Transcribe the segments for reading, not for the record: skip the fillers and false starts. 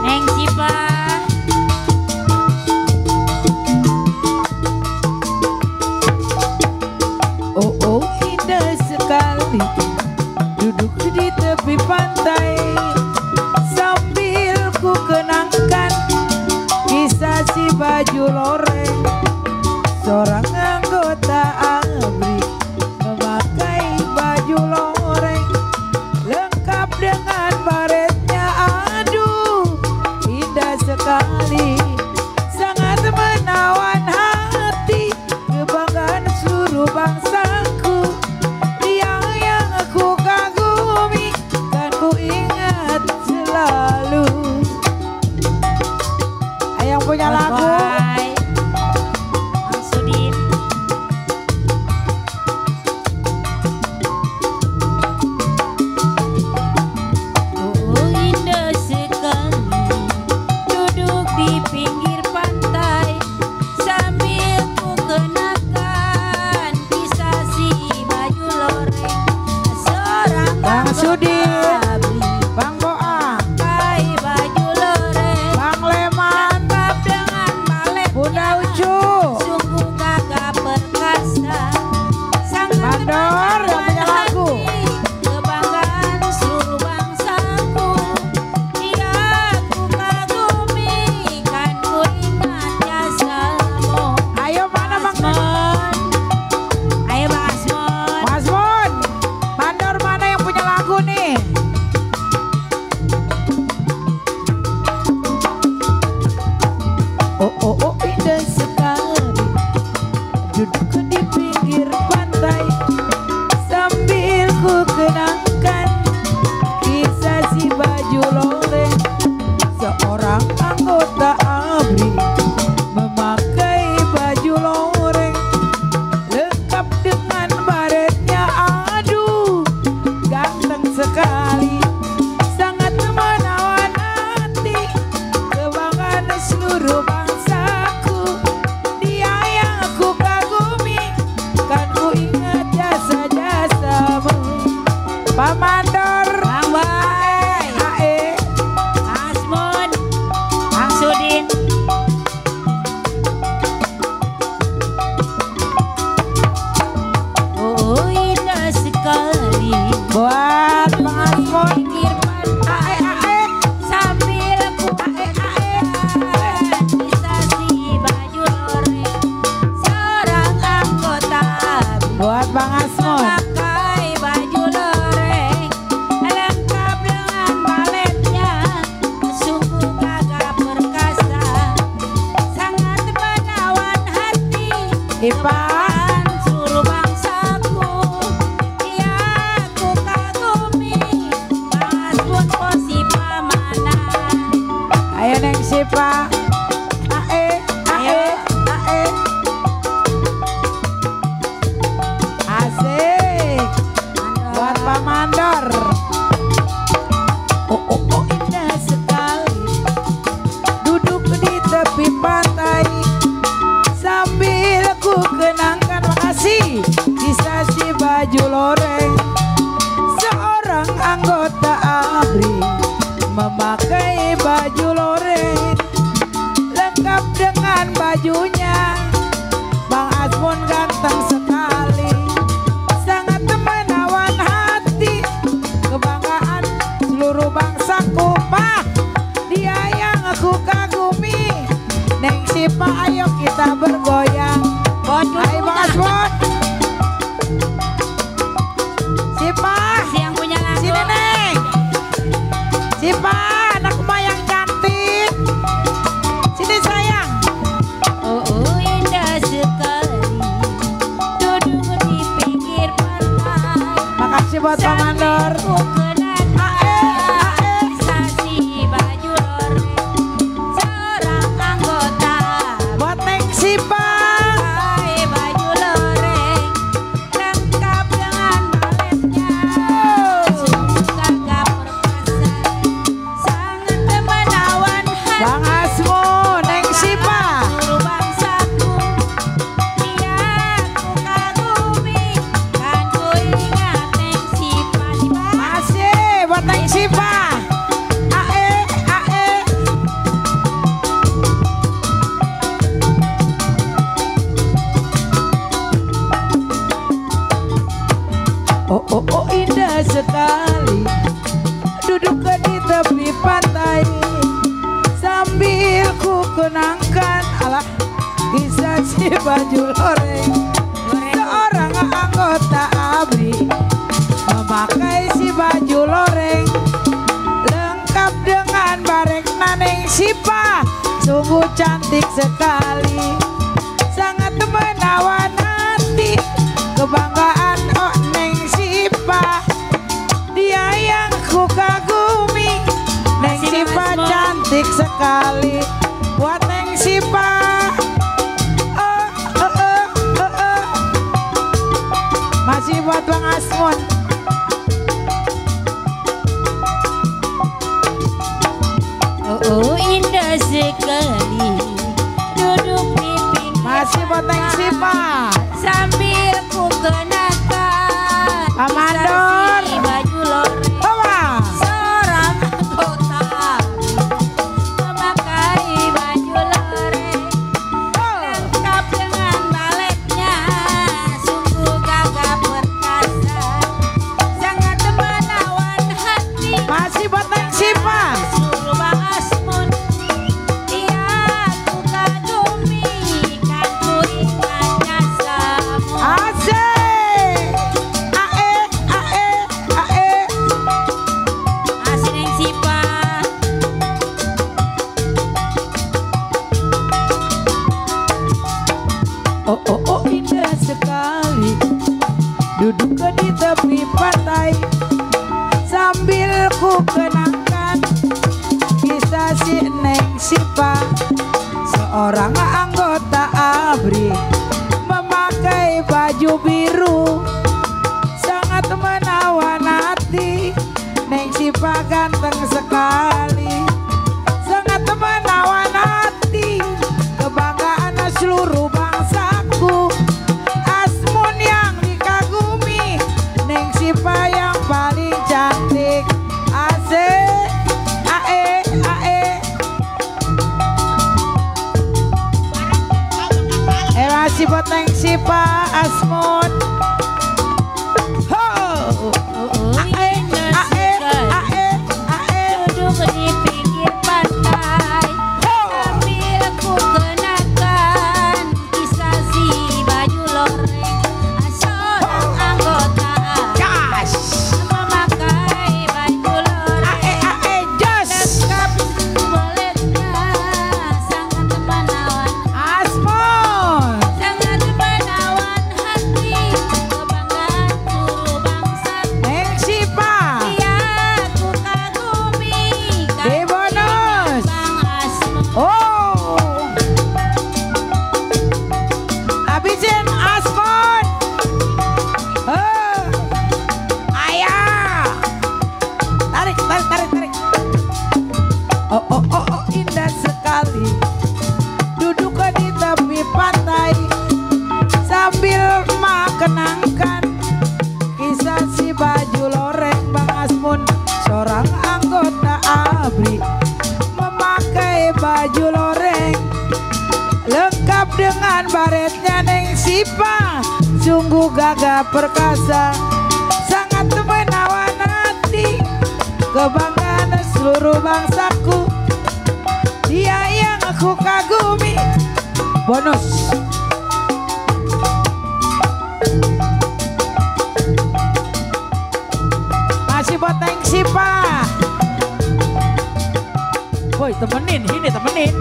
Neng Sipa. Oh oh indah sekali duduk di tepi pantai sambil ku kenangkan kisah si baju loreng. Seorang anggota ABRI memakai baju loreng lengkap dengan baretnya. Aduh indah sekali, sangat menawan hati, kebanggaan seluruh bangsaku. Dia yang aku kagumi, kan ku ingat selalu. Yang punya lagu Bang Sudin. Oh indah sekali duduk di pinggir pantai sambil ku kenakan kisah si baju loreng. Seorang Bang Sudin, ABRI Bang Boa, pakai baju loreng Bang Leman, lengkap dengan baletnya. Bunda Ucu, Sungguh gagah perkasa, sangat Mandor yang punya lagu. kebanggaan seluruh bangsaku. Dia ku kagumi, kan ku ingat jasamu. ayo mana Bang Asmon, ayo Bang Asmon. Mas Mon, Mandor mana yang punya lagu nih? Oh oh oh indah sekali duduk di pinggir pantai sambil ku kenangkan kisah si baju loreng. Seorang anggota ABRI memakai baju loreng lengkap dengan baretnya. Aduh ganteng sekali, sangat menawan hati, kebanggaan seluruh bangsaku. Dia yang aku kagumi, kan ku ingat jasa-jasamu. Pak Mandor, Bang Bay, Ae, Asmon, Bang Sudin. Oh indah sekali buat Bang Asmon. pinggir pantai sambil ku kenakan kisah si baju loreng. Seorang anggota ABRI Buat Bang Asmon. memakai baju loreng lengkap dengan baletnya. Sungguh gagah perkasa, sangat menawan hati, Ipa, kebanggaan seluruh bangsaku. Dia ku kagumi, Bang Asmon posi pamanan. ayo Neng Sipa. Ae, Ae, Ae. Asik. Buat Pak Mandor. Oh oh oh indah sekali duduk di tepi pantai sambil ku kenangkan, makasih, kisah si baju loreng. Seorang anggota ABRI memakai baju loreng lengkap dengan bajunya. Bang Asmon ganteng sekali, sangat menawan hati, kebanggaan seluruh bangsaku. Pak, dia yang aku kagumi. Neng Sipa, ayo kita bergoyang. Ayo Bang Asmon. Sipa, Si yang punya lagu. sini Neng. Sipa, anak emak yang cantik. Sini sayang. Oh indah sekali duduk di pinggir pantai Makasih buat Pak Mandor. sambil ku kenakan kisah si baju loreng. Seorang anggota Buat Neng Sipa. pakai baju loreng lengkap dengan baletnya. Sungguh gagah perkasa, sangat menawan hati. Bang Asmon, Neng Sipa. Seluruh bangsaku, dia ku kagumi, kan ku ingat Neng Sipa. Sipa. Ae, ae. Oh, oh, oh, indah sekali duduk di tepi pantai sambil ku kenangkan alah kisah si baju loreng. Seorang anggota ABRI memakai si baju loreng lengkap dengan barek naneng Sipa, sungguh cantik sekali, sangat menawan hati, kebanggaan oh neng Sipa, dia yang ku kagumi. Neng Sipa cantik sekali, buat neng Sipa. Masih buat Bang Asmun. Oh, indah sekali duduk di pinggir Masih buat neng Sipa. sambil ku kenakan Amandor. kisah si baju loreng. Bawa. Seorang anggota memakai baju loreng lengkap dengan baletnya, sungguh gagah perkasa, sangat menawan hati. Masih buat neng Sipa. Suruh Bang Asmun, dia ku kagumi, kan ku ingatnya semua. Asik. Ae, ae, ae. Asik neng Sipa. Oh, oh, oh, indah sekali duduk di tepi pantai sambil ku kenangkan kisah si neng Sipa, seorang anggota ABRI memakai baju biru sangat menawan hati. Neng Sipa ganteng sekali, sangat menawan hati, kebanggaan seluruh bangsaku. Asmun yang dikagumi, neng Sipa yang paling cantik. Asik, ae, ae. Masih buat neng Sipa, Asmun. Ho, Oh, indah ae, sekali ae, ae. duduk di pinggir pantai sambil ku kenakan kisah si baju loreng. Seorang anggota Gas, memakai baju loreng ae, ae, jos. lengkap baletnya, sangat menawan, Asmun. sangat menawan hati, kebanggaan seluruh bangsa. Neng Sipa. Dia ku kagumi, kan Di bonus. Bang Asmun. Oh, habisin Asmun. Ayah, tarik, tarik, tarik, tarik. Oh, oh, oh, oh, indah sekali duduk di tepi pantai sambil mengenangkan kisah si baju loreng. Bang Asmun, seorang anggota ABRI memakai baju loreng lengkap dengan baretnya. Neng Sipa, sungguh gagah perkasa, sangat menawan hati, kebanggaan seluruh bangsaku. Dia yang aku kagumi. Bonus. Masih buat neng Sipa. Boy, temenin, ini temenin.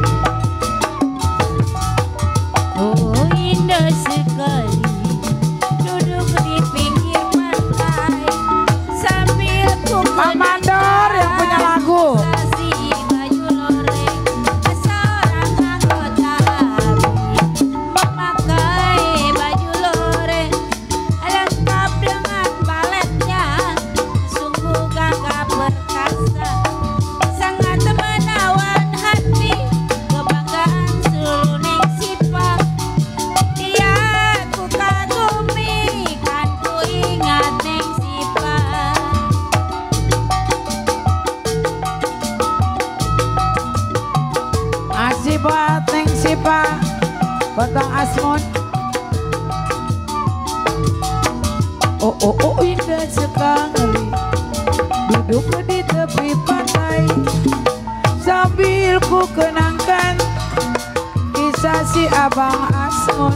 Oh, indah sekali duduk di pinggir pantai sambil ku Amandor yang punya lagu. si baju loreng. Seorang anggota ABRI memakai baju loreng lengkap dengan baletnya, sungguh gagah perkasa, sangat menawan hati, kebanggaan seluruh neng Sipa. Dia ku kagumi, kan ku ingat neng Sipa. Buat Bang Asmon. Oh indah sekali duduk di tepi pantai sambil ku kenangkan kisah si Abang Asmon,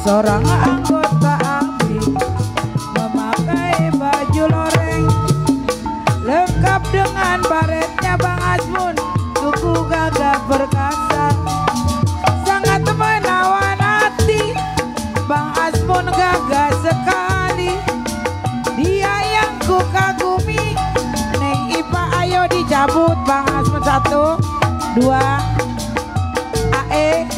seorang anggota ABRI memakai baju loreng lengkap dengan baretnya. Bang Asmon suku gagah perkasa, sangat menawan hati. Bang Asmon gagah sekali, dia yang ku kagumi. Neng Ipa ayo dicabut. Bang Asmon 1, 2, AE.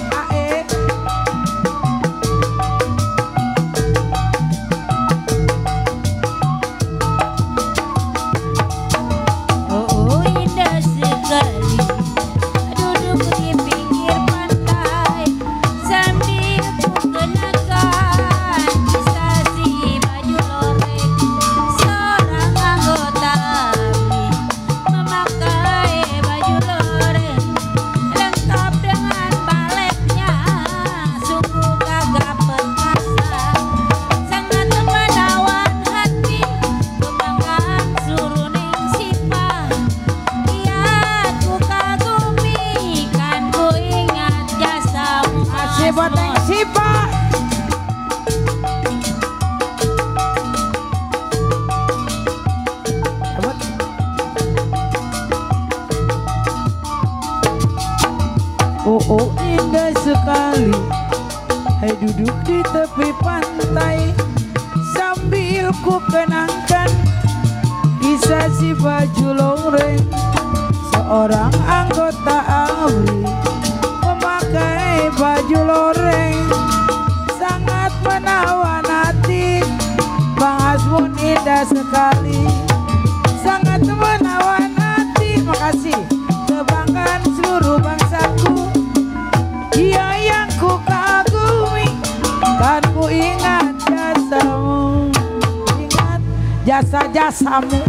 Oh indah sekali duduk di pinggir pantai sambil ku kenakan kisah si baju loreng, seorang anggota ABRI memakai baju loreng lengkap dengan baletnya, sungguh gagah perkasa, sangat menawan hati, kebanggaan seluruh Neng Sipa. Dia ku kagumi, kan ku ingat jasamu Masih buat Neng Sipa. Oh indah sekali, hai duduk di tepi pantai sambil ku kenangkan kisah si baju loreng, seorang anggota ABRI memakai baju loreng sangat menawan hati. Bang Asmon indah sekali, sangat menawan hati. Makasih, kebanggaan seluruh bangsaku, dia yang ku kagumi, kan ku ingat jasamu, ingat jasa-jasamu.